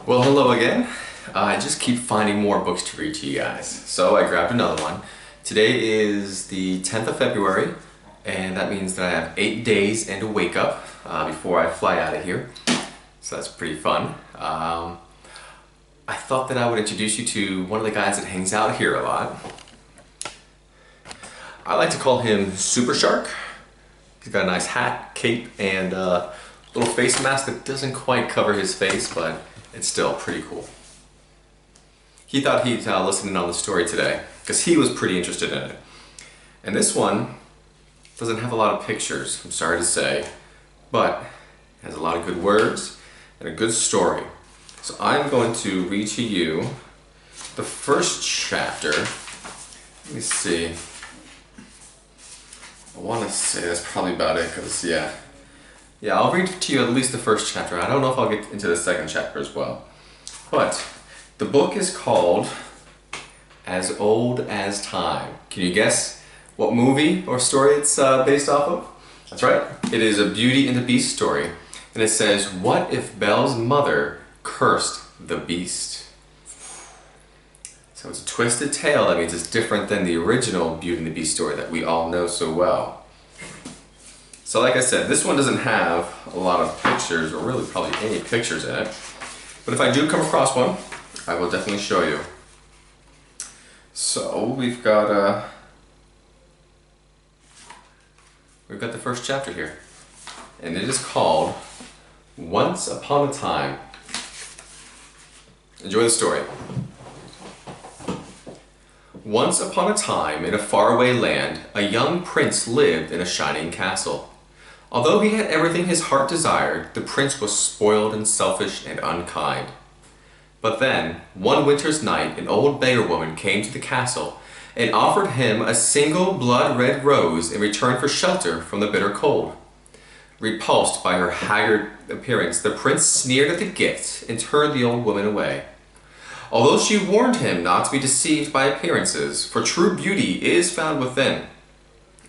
Well, hello again. I just keep finding more books to read to you guys. So I grabbed another one. Today is the 10th of February, and that means that I have 8 days and a wake up before I fly out of here. So that's pretty fun. I thought that I would introduce you to one of the guys that hangs out here a lot. I like to call him Super Shark. He's got a nice hat, cape, and a little face mask that doesn't quite cover his face, but it's still pretty cool. He thought he'd listen in on the story today because he was pretty interested in it. And this one doesn't have a lot of pictures, I'm sorry to say, but has a lot of good words and a good story. So I'm going to read to you the first chapter. Let me see. I want to say that's probably about it because, yeah, I'll read to you at least the first chapter. I don't know if I'll get into the second chapter as well. But the book is called As Old as Time. Can you guess what movie or story it's based off of? That's right. It is a Beauty and the Beast story. And it says, what if Belle's mother cursed the beast? So it's a twisted tale. That means it's different than the original Beauty and the Beast story that we all know so well. So like I said, this one doesn't have a lot of pictures, or really probably any pictures in it. But if I do come across one, I will definitely show you. So we've got the first chapter here. And it is called Once Upon a Time. Enjoy the story. Once upon a time, in a faraway land, a young prince lived in a shining castle. Although he had everything his heart desired, the prince was spoiled and selfish and unkind. But then, one winter's night, an old beggar woman came to the castle and offered him a single blood-red rose in return for shelter from the bitter cold. Repulsed by her haggard appearance, the prince sneered at the gift and turned the old woman away. Although she warned him not to be deceived by appearances, for true beauty is found within.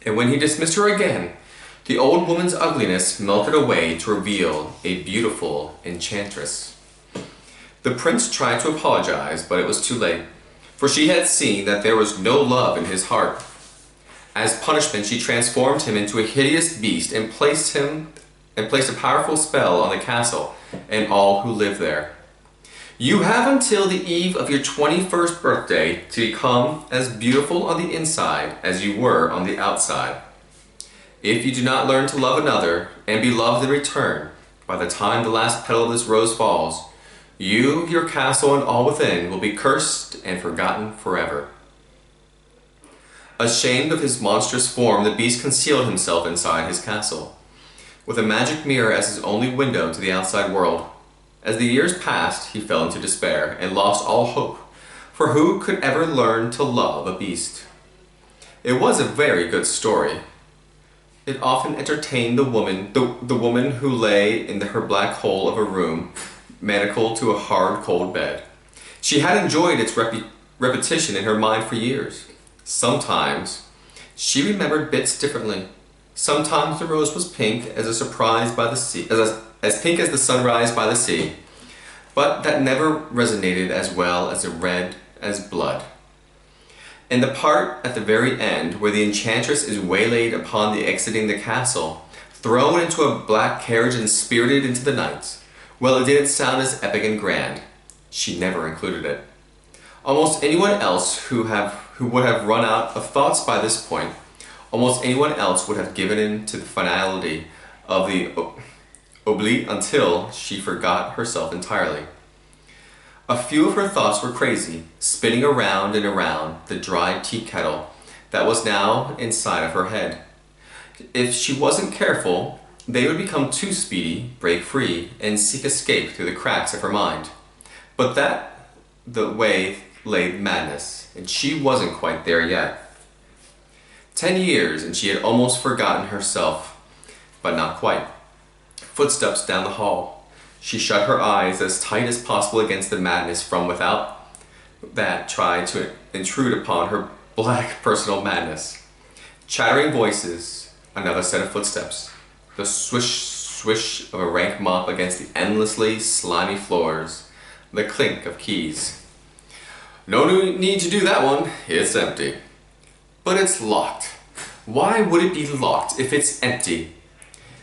And when he dismissed her again, the old woman's ugliness melted away to reveal a beautiful enchantress. The prince tried to apologize, but it was too late, for she had seen that there was no love in his heart. As punishment, she transformed him into a hideous beast and placed a powerful spell on the castle and all who lived there. You have until the eve of your 21st birthday to become as beautiful on the inside as you were on the outside. If you do not learn to love another and be loved in return, by the time the last petal of this rose falls, you, your castle, and all within will be cursed and forgotten forever. Ashamed of his monstrous form, the beast concealed himself inside his castle, with a magic mirror as his only window to the outside world. As the years passed, he fell into despair and lost all hope, for who could ever learn to love a beast? It was a very good story. It often entertained the woman who lay in her black hole of a room, manacled to a hard, cold bed. She had enjoyed its repetition in her mind for years. Sometimes she remembered bits differently. Sometimes the rose was pink as a surprise by the sea, as pink as the sunrise by the sea, but that never resonated as well as the red as blood. In the part at the very end where the enchantress is waylaid upon the exiting the castle, thrown into a black carriage and spirited into the night, well, it didn't sound as epic and grand. She never included it. Almost anyone else who would have run out of thoughts by this point, almost anyone else would have given in to the finality of the oubli until she forgot herself entirely. A few of her thoughts were crazy, spinning around and around the dry tea kettle that was now inside of her head. If she wasn't careful, they would become too speedy, break free, and seek escape through the cracks of her mind. But the way lay madness, and she wasn't quite there yet. 10 years, and she had almost forgotten herself, but not quite. Footsteps down the hall. She shut her eyes as tight as possible against the madness from without that tried to intrude upon her black personal madness. Chattering voices, another set of footsteps. The swish, swish of a rank mop against the endlessly slimy floors. the clink of keys. No need to do that one, it's empty. But it's locked. Why would it be locked if it's empty?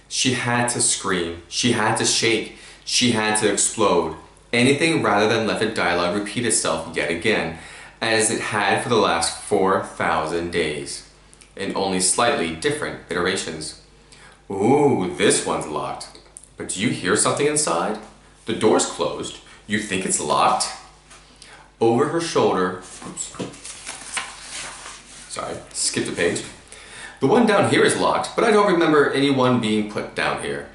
She had to scream, she had to shake, she had to explode. Anything rather than let the dialogue repeat itself yet again, as it had for the last 4,000 days, in only slightly different iterations. Ooh, this one's locked. But do you hear something inside? The door's closed. You think it's locked? Over her shoulder, sorry, skipped a page. The one down here is locked, but I don't remember anyone being put down here.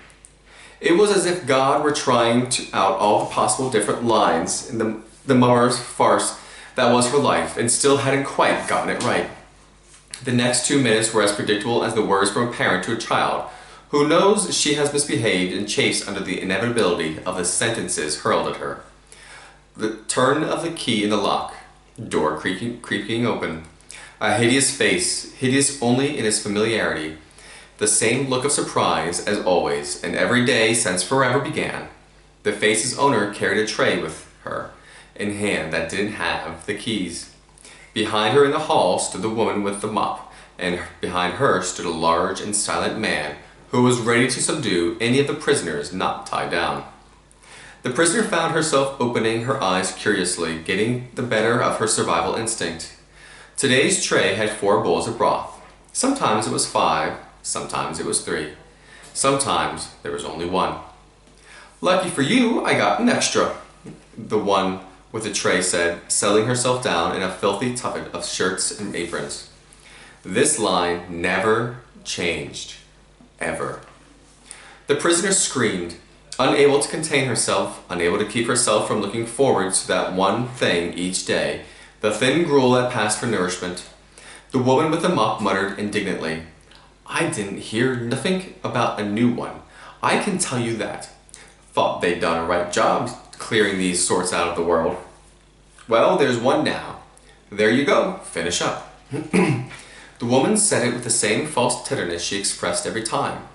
It was as if God were trying out all the possible different lines in the mother's farce that was her life, and still hadn't quite gotten it right. The next 2 minutes were as predictable as the words from a parent to a child, who knows she has misbehaved and chafes under the inevitability of the sentences hurled at her. The turn of the key in the lock, door creaking open, a hideous face, hideous only in its familiarity, the same look of surprise as always, and every day since forever began. The face's owner carried a tray with her in hand that didn't have the keys. Behind her in the hall stood the woman with the mop, and behind her stood a large and silent man who was ready to subdue any of the prisoners not tied down. The prisoner found herself opening her eyes curiously, getting the better of her survival instinct. Today's tray had 4 bowls of broth. Sometimes it was 5, sometimes it was 3. Sometimes there was only 1. Lucky for you, I got an extra, the one with the tray said, settling herself down in a filthy tuffet of shirts and aprons. This line never changed. Ever. The prisoner screamed, unable to contain herself, unable to keep herself from looking forward to that one thing each day, the thin gruel that passed for nourishment. The woman with the mop muttered indignantly, I didn't hear nothing about a new one. I can tell you that. Thought they'd done a right job clearing these sorts out of the world. Well, there's one now. There you go, finish up. The woman said it with the same false tenderness she expressed every time.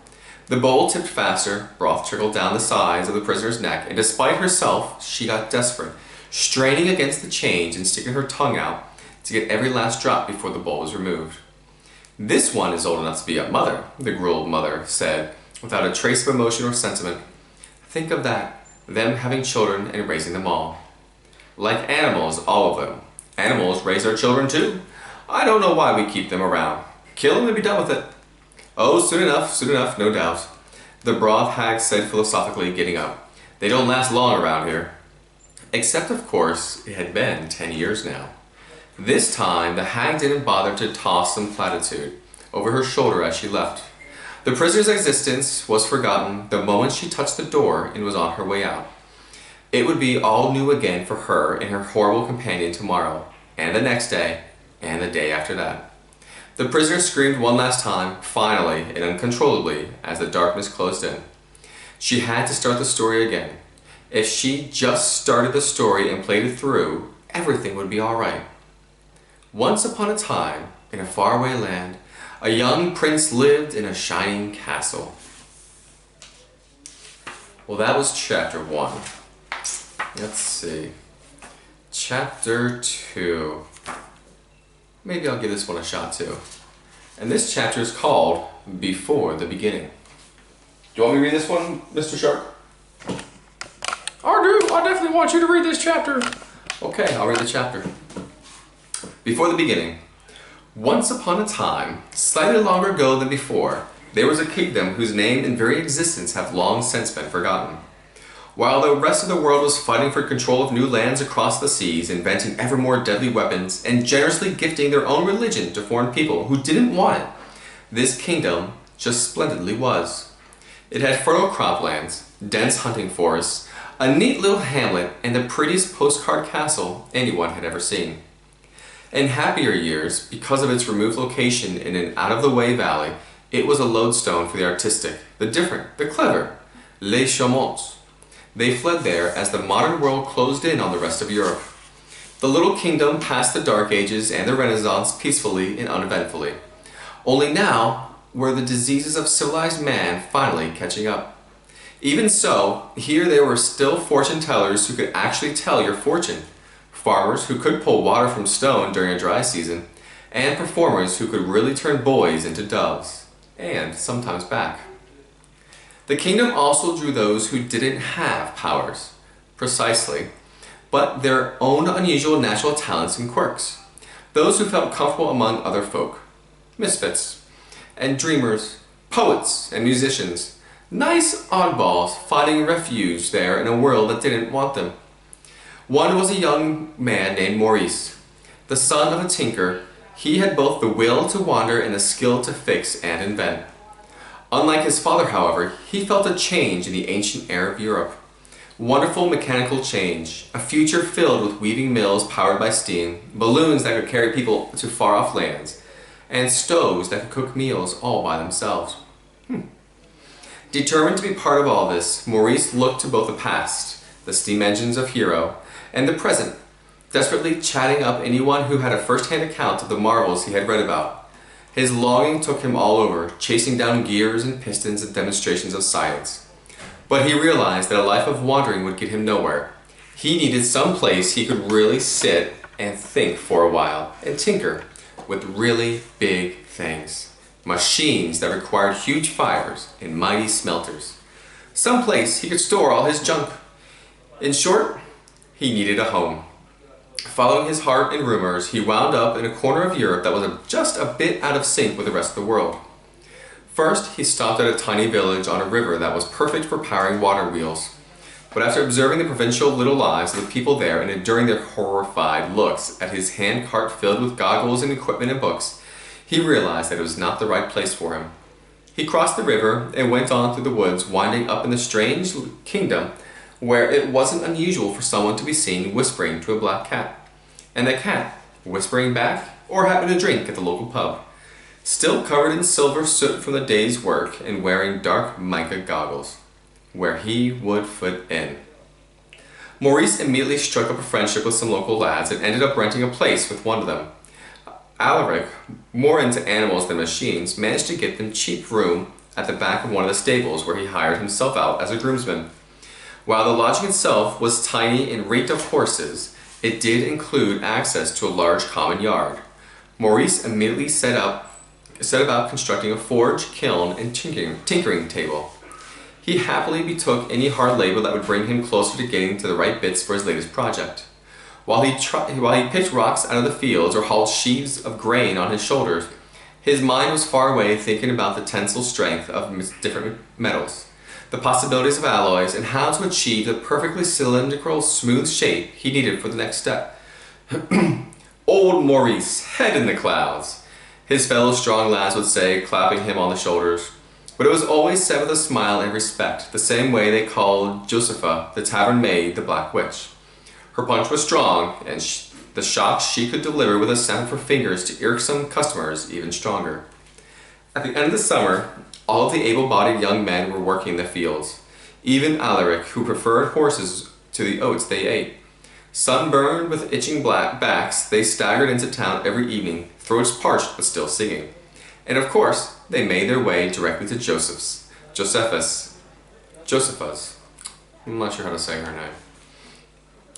The bowl tipped faster, broth trickled down the sides of the prisoner's neck, and despite herself, she got desperate, straining against the chains and sticking her tongue out to get every last drop before the bowl was removed. This one is old enough to be a mother, the grueled mother said, without a trace of emotion or sentiment. Think of that, them having children and raising them all. Like animals, all of them. Animals raise their children too. I don't know why we keep them around. Kill them and be done with it. Oh, soon enough, no doubt. The broth hag said philosophically, getting up. They don't last long around here. Except, of course, it had been 10 years now. This time, the hag didn't bother to toss some platitude over her shoulder as she left. The prisoner's existence was forgotten the moment she touched the door and was on her way out. It would be all new again for her and her horrible companion tomorrow, and the next day, and the day after that. The prisoner screamed one last time, finally and uncontrollably, as the darkness closed in. She had to start the story again. If she just started the story and played it through, everything would be all right. Once upon a time, in a faraway land, a young prince lived in a shining castle. Well, that was chapter 1. Let's see. Chapter 2. Maybe I'll give this one a shot too. And this chapter is called Before the Beginning. Do you want me to read this one, Mr. Shark? I do. I definitely want you to read this chapter. Okay, I'll read the chapter. Before the Beginning. Once upon a time, slightly longer ago than before, there was a kingdom whose name and very existence have long since been forgotten. While the rest of the world was fighting for control of new lands across the seas, inventing ever more deadly weapons, and generously gifting their own religion to foreign people who didn't want it, this kingdom just splendidly was. It had fertile croplands, dense hunting forests, a neat little hamlet, and the prettiest postcard castle anyone had ever seen. In happier years, because of its removed location in an out-of-the-way valley, it was a lodestone for the artistic, the different, the clever, les charmants. They fled there as the modern world closed in on the rest of Europe. The little kingdom passed the Dark Ages and the Renaissance peacefully and uneventfully. Only now were the diseases of civilized man finally catching up. Even so, here there were still fortune tellers who could actually tell your fortune, farmers who could pull water from stone during a dry season, and performers who could really turn boys into doves, and sometimes back. The kingdom also drew those who didn't have powers, precisely, but their own unusual natural talents and quirks. Those who felt comfortable among other folk, misfits, and dreamers, poets and musicians, nice oddballs finding refuge there in a world that didn't want them. One was a young man named Maurice. The son of a tinker, he had both the will to wander and the skill to fix and invent. Unlike his father, however, he felt a change in the ancient air of Europe. Wonderful mechanical change, a future filled with weaving mills powered by steam, balloons that could carry people to far-off lands, and stoves that could cook meals all by themselves. Determined to be part of all this, Maurice looked to both the past, the steam engines of Hero, and the present, desperately chatting up anyone who had a first-hand account of the marvels he had read about. His longing took him all over, chasing down gears and pistons and demonstrations of science. But he realized that a life of wandering would get him nowhere. He needed some place he could really sit and think for a while, and tinker with really big things. Machines that required huge fires and mighty smelters. Some place he could store all his junk. In short, he needed a home. Following his heart and rumors, he wound up in a corner of Europe that was just a bit out of sync with the rest of the world. First, he stopped at a tiny village on a river that was perfect for powering water wheels. But after observing the provincial little lives of the people there and enduring their horrified looks at his hand cart filled with goggles and equipment and books, he realized that it was not the right place for him. He crossed the river and went on through the woods, winding up in the strange kingdom where it wasn't unusual for someone to be seen whispering to a black cat, and the cat whispering back or having a drink at the local pub, still covered in silver soot from the day's work and wearing dark mica goggles, where he would fit in. Maurice immediately struck up a friendship with some local lads and ended up renting a place with one of them. Alaric, more into animals than machines, managed to get them cheap room at the back of one of the stables where he hired himself out as a groomsman. While the lodging itself was tiny and reeked of horses, it did include access to a large common yard. Maurice immediately set about constructing a forge, kiln, and tinkering table. He happily betook any hard labor that would bring him closer to getting to the right bits for his latest project. While he picked rocks out of the fields or hauled sheaves of grain on his shoulders, his mind was far away thinking about the tensile strength of different metals, the possibilities of alloys, and how to achieve the perfectly cylindrical, smooth shape he needed for the next step. Old Maurice, head in the clouds, his fellow strong lads would say, clapping him on the shoulders. But it was always said with a smile and respect, the same way they called Josepha, the tavern maid, the Black Witch. Her punch was strong, and the shocks she could deliver with a sound of her fingers to irksome customers even stronger. At the end of the summer, all of the able-bodied young men were working in the fields, even Alaric, who preferred horses to the oats they ate. Sunburned with itching black backs, they staggered into town every evening, throats parched but still singing. And of course, they made their way directly to Josephus. I'm not sure how to say her name.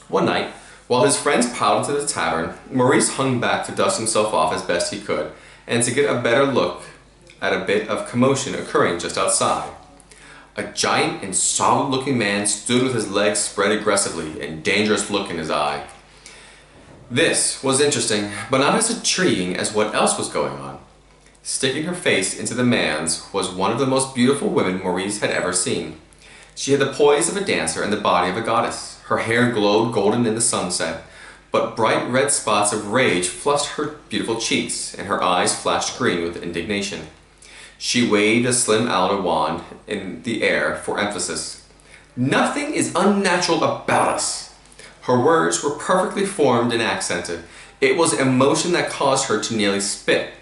One night, while his friends piled into the tavern, Maurice hung back to dust himself off as best he could, and to get a better look at a bit of commotion occurring just outside. A giant and solid-looking man stood with his legs spread aggressively and dangerous look in his eye. This was interesting, but not as intriguing as what else was going on. Sticking her face into the man's was one of the most beautiful women Maurice had ever seen. She had the poise of a dancer and the body of a goddess. Her hair glowed golden in the sunset, but bright red spots of rage flushed her beautiful cheeks, and her eyes flashed green with indignation. She waved a slim alder wand in the air for emphasis. "Nothing is unnatural about us." Her words were perfectly formed and accented. It was emotion that caused her to nearly spit.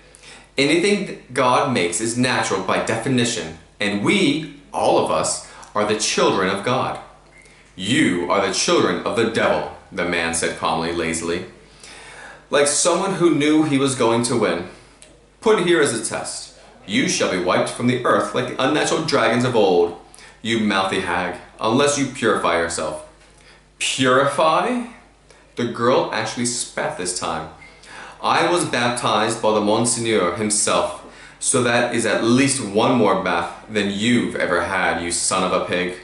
Anything that God makes is natural by definition, and we, all of us, are the children of God. "You are the children of the devil," the man said calmly, lazily, like someone who knew he was going to win. "Put here as a test. You shall be wiped from the earth like the unnatural dragons of old. you mouthy hag, unless you purify yourself." "Purify?" The girl actually spat this time. "I was baptized by the Monsignor himself, so that is at least one more bath than you've ever had, you son of a pig."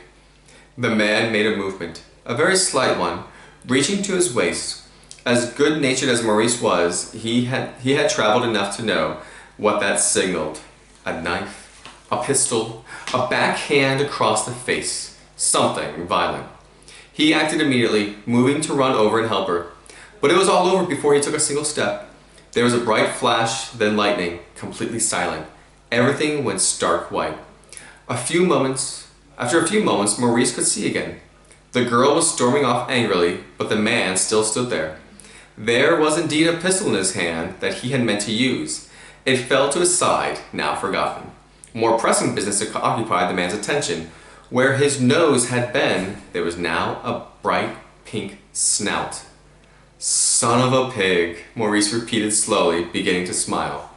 The man made a movement, a very slight one, reaching to his waist. As good-natured as Maurice was, he had traveled enough to know what that signaled. A knife, a pistol, a backhand across the face, something violent. He acted immediately, moving to run over and help her. But it was all over before he took a single step. There was a bright flash, then lightning, completely silent. Everything went stark white. After a few moments, Maurice could see again. The girl was storming off angrily, but the man still stood there. There was indeed a pistol in his hand that he had meant to use. It fell to his side, now forgotten. More pressing business occupied the man's attention. Where his nose had been, there was now a bright pink snout. "Son of a pig," Maurice repeated slowly, beginning to smile.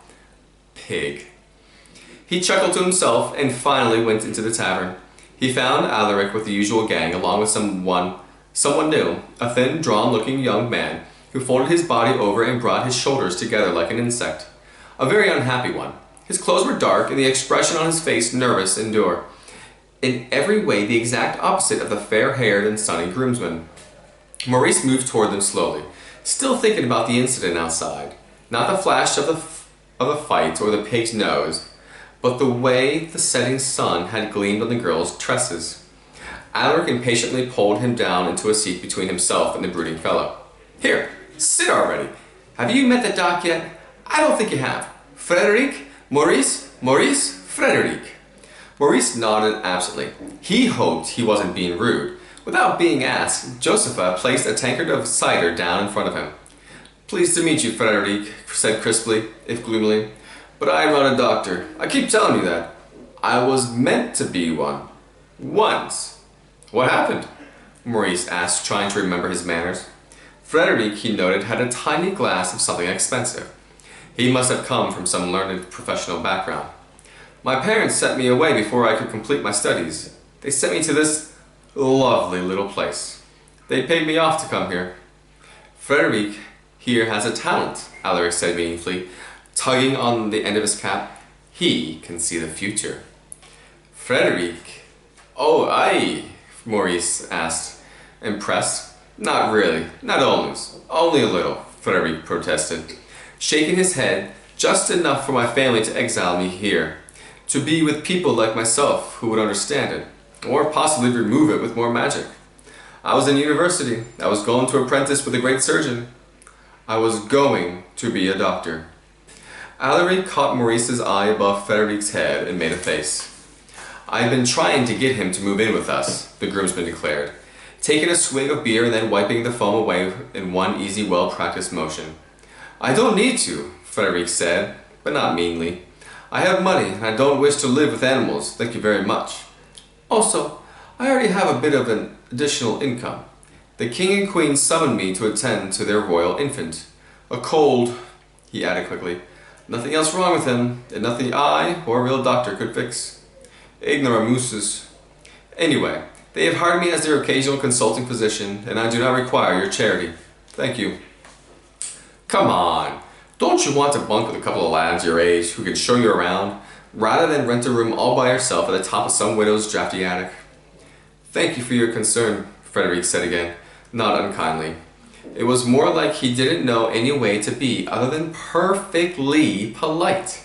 Pig. He chuckled to himself and finally went into the tavern. He found Alaric with the usual gang, along with someone new, a thin, drawn-looking young man who folded his body over and brought his shoulders together like an insect. A very unhappy one. His clothes were dark and the expression on his face nervous and dour. In every way the exact opposite of the fair-haired and sunny groomsman. Maurice moved toward them slowly, still thinking about the incident outside. Not the flash of the fight or the pig's nose, but the way the setting sun had gleamed on the girl's tresses. Alaric impatiently pulled him down into a seat between himself and the brooding fellow. "Here, sit already. Have you met the doc yet? I don't think you have. Frederic? Maurice? Frederic." Maurice nodded absently. He hoped he wasn't being rude. Without being asked, Josepha placed a tankard of cider down in front of him. "Pleased to meet you, Frederic," said crisply, if gloomily. "But I am not a doctor. I keep telling you that. I was meant to be one. Once." "What happened?" Maurice asked, trying to remember his manners. Frederic, he noted, had a tiny glass of something expensive. He must have come from some learned professional background. "My parents sent me away before I could complete my studies. They sent me to this lovely little place. They paid me off to come here." "Frederic here has a talent," Alaric said meaningfully, tugging on the end of his cap. "He can see the future." "Frederic? Oh, aye," Maurice asked, impressed. "Not really, not almost, only a little," Frederic protested, shaking his head, "just enough for my family to exile me here, to be with people like myself who would understand it, or possibly remove it with more magic. I was in university, I was going to apprentice with a great surgeon. I was going to be a doctor." Alaric caught Maurice's eye above Frederic's head and made a face. "I've been trying to get him to move in with us," the groomsman declared, taking a swig of beer and then wiping the foam away in one easy, well-practiced motion. "I don't need to," Frederic said, but not meanly. "I have money and I don't wish to live with animals, thank you very much. Also, I already have a bit of an additional income. The king and queen summoned me to attend to their royal infant. A cold," he added quickly. "Nothing else wrong with him, and nothing I or a real doctor could fix. Ignoramuses. Anyway, they have hired me as their occasional consulting physician, and I do not require your charity. Thank you." "Come on, don't you want to bunk with a couple of lads your age who can show you around, rather than rent a room all by yourself at the top of some widow's drafty attic?" "Thank you for your concern," Frederic said again, not unkindly. It was more like he didn't know any way to be other than perfectly polite.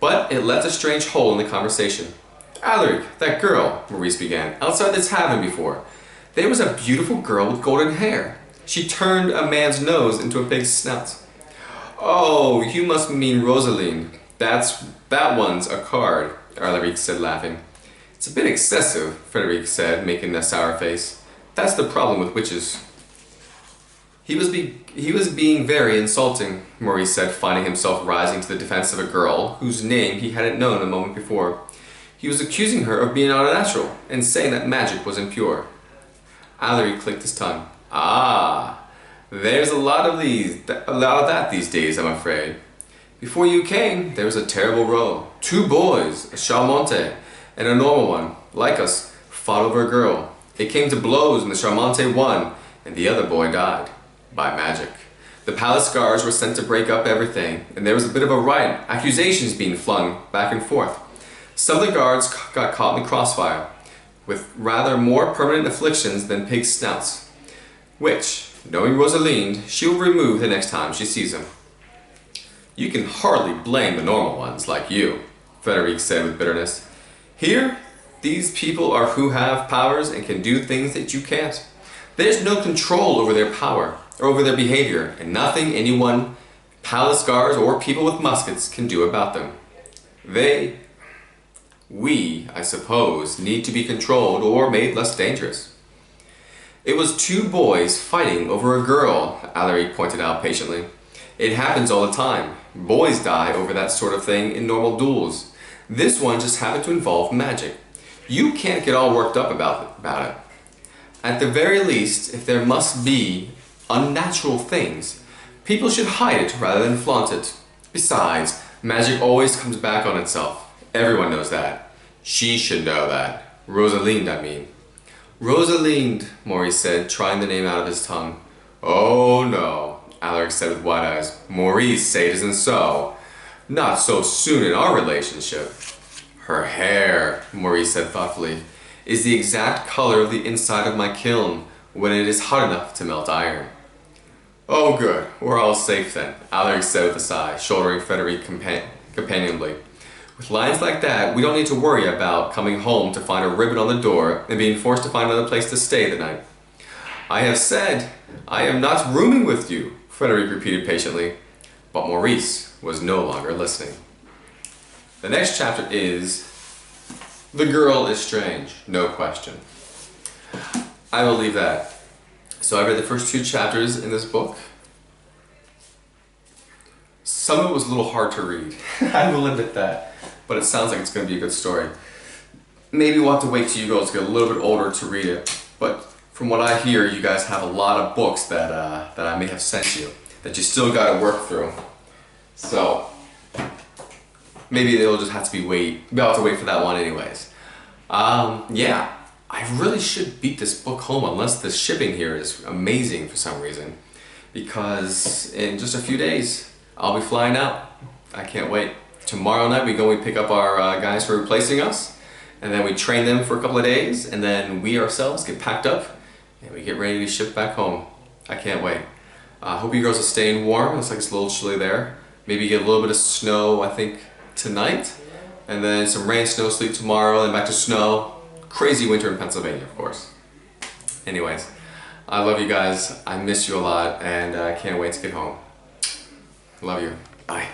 But it left a strange hole in the conversation. "Alaric, that girl," Maurice began, "outside the tavern before. There was a beautiful girl with golden hair. She turned a man's nose into a pig's snout." "Oh, you must mean Rosaline. That one's a card," Alaric said, laughing. "It's a bit excessive," Frederic said, making a sour face. "That's the problem with witches." He was being very insulting, Maurice said, finding himself rising to the defense of a girl whose name he hadn't known a moment before. He was accusing her of being unnatural and saying that magic was impure. Alaric clicked his tongue. "Ah, there's a lot of that these days, I'm afraid. Before you came, there was a terrible row. 2 boys, a Chalmonte, and a normal one, like us, fought over a girl. It came to blows and the Charmante won, and the other boy died. By magic. The palace guards were sent to break up everything, and there was a bit of a riot, accusations being flung back and forth. Some of the guards got caught in the crossfire, with rather more permanent afflictions than pig snouts, which, knowing Rosalinde, she will remove the next time she sees him. You can hardly blame the normal ones, like you, Frederic said with bitterness. Here, these people are who have powers and can do things that you can't. There's no control over their power, or over their behavior, and nothing anyone, palace guards or people with muskets, can do about them. We, I suppose, need to be controlled or made less dangerous. It was two boys fighting over a girl, Alaric pointed out patiently. It happens all the time. Boys die over that sort of thing in normal duels. This one just happened to involve magic. You can't get all worked up about it. At the very least, if there must be unnatural things, people should hide it rather than flaunt it. Besides, magic always comes back on itself. Everyone knows that. She should know that. Rosalinde, I mean. Rosalinde, Maurice said, trying the name out of his tongue. Oh no, Alaric said with wide eyes. Maurice, say it isn't so. Not so soon in our relationship. Her hair, Maurice said thoughtfully, is the exact color of the inside of my kiln when it is hot enough to melt iron. Oh good, we're all safe then, Alaric said with a sigh, shouldering Frederic companionably. With lines like that, we don't need to worry about coming home to find a ribbon on the door and being forced to find another place to stay the night. I have said, I am not rooming with you, Frederic repeated patiently, but Maurice was no longer listening. The next chapter is The Girl is Strange, no question. I will leave that. So I read the first 2 chapters in this book. Some of it was a little hard to read. I will admit that. But it sounds like it's going to be a good story. Maybe we'll have to wait till you girls get a little bit older to read it. But from what I hear, you guys have a lot of books that I may have sent you that you still got to work through. So maybe they'll just have to we'll have to wait for that one anyways. Yeah, I really should beat this book home unless the shipping here is amazing for some reason. Because in just a few days, I'll be flying out. I can't wait. Tomorrow night we pick up our guys who are replacing us, and then we train them for a couple of days, and then we ourselves get packed up and we get ready to ship back home. I can't wait. I hope you girls are staying warm. Looks like it's a little chilly there. Maybe get a little bit of snow, I think, tonight, and then some rain, snow, sleet tomorrow, and back to snow. Crazy winter in Pennsylvania, of course. Anyways, I love you guys. I miss you a lot, and I can't wait to get home. Love you. Bye.